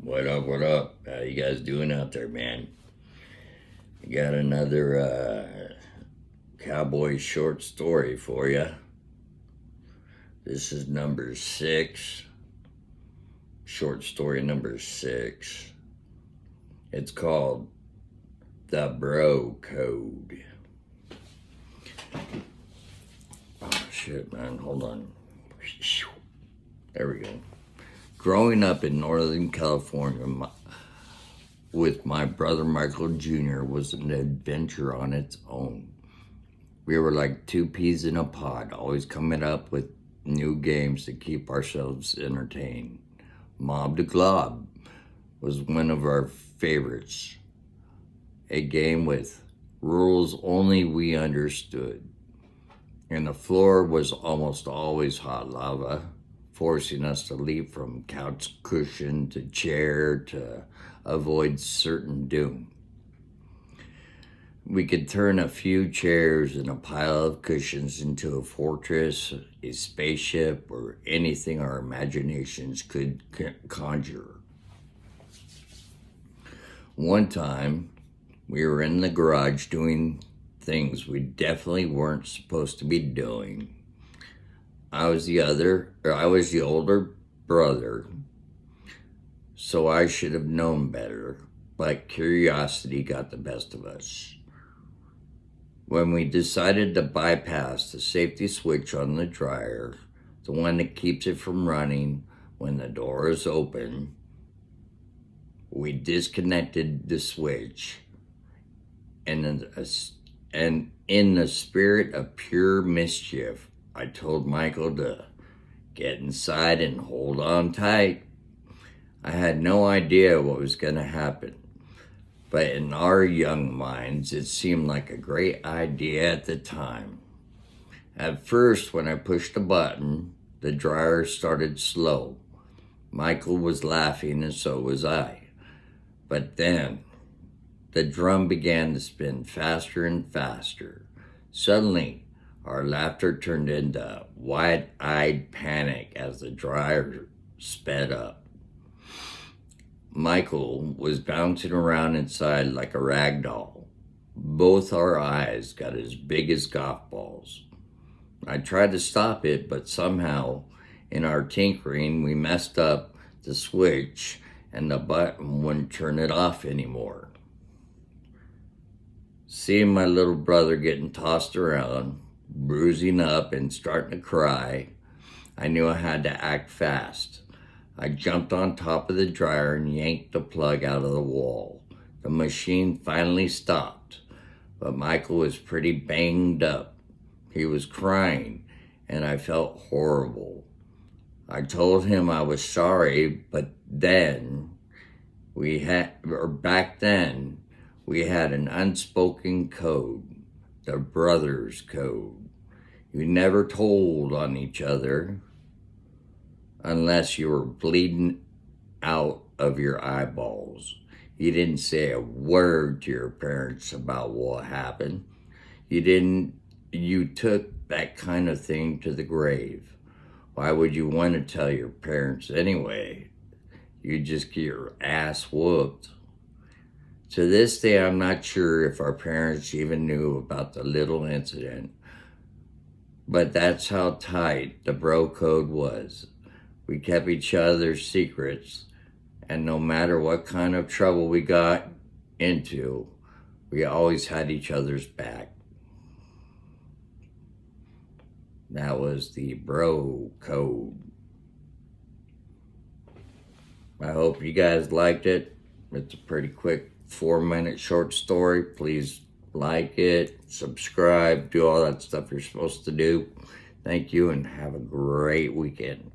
What up, what up? How you guys doing out there, man? I got another Cowboys short story for you. This is number 6. Short story number 6. It's called The Bro Code. Oh, shit, man. Hold on. There we go. Growing up in Northern California with my brother Michael Jr. was an adventure on its own. We were like two peas in a pod, always coming up with new games to keep ourselves entertained. Mob to Glob was one of our favorites. A game with rules only we understood. And the floor was almost always hot lava, forcing us to leap from couch cushion to chair to avoid certain doom. We could turn a few chairs and a pile of cushions into a fortress, a spaceship, or anything our imaginations could conjure. One time, we were in the garage doing things we definitely weren't supposed to be doing. I was the older brother, so I should have known better, but curiosity got the best of us. When we decided to bypass the safety switch on the dryer, the one that keeps it from running when the door is open, we disconnected the switch, and in the spirit of pure mischief, I told Michael to get inside and hold on tight. I had no idea what was going to happen, but in our young minds, it seemed like a great idea at the time. At first, when I pushed the button, the dryer started slow. Michael was laughing and so was I. But then, the drum began to spin faster and faster. Suddenly, our laughter turned into wide-eyed panic as the dryer sped up. Michael was bouncing around inside like a rag doll. Both our eyes got as big as golf balls. I tried to stop it, but somehow, in our tinkering, we messed up the switch and the button wouldn't turn it off anymore. Seeing my little brother getting tossed around, bruising up and starting to cry, I knew I had to act fast. I jumped on top of the dryer and yanked the plug out of the wall. The machine finally stopped, but Michael was pretty banged up. He was crying, and I felt horrible. I told him I was sorry, but back then, we had an unspoken code, the brothers' code. You never told on each other unless you were bleeding out of your eyeballs. You didn't say a word to your parents about what happened. You took that kind of thing to the grave. Why would you want to tell your parents anyway? You just get your ass whooped. To this day, I'm not sure if our parents even knew about the little incident, but that's how tight the bro code was. We kept each other's secrets, and no matter what kind of trouble we got into, we always had each other's back. That was the bro code. I hope you guys liked it. It's a pretty quick 4-minute short story. Please like it, subscribe, do all that stuff you're supposed to do. Thank you, and have a great weekend.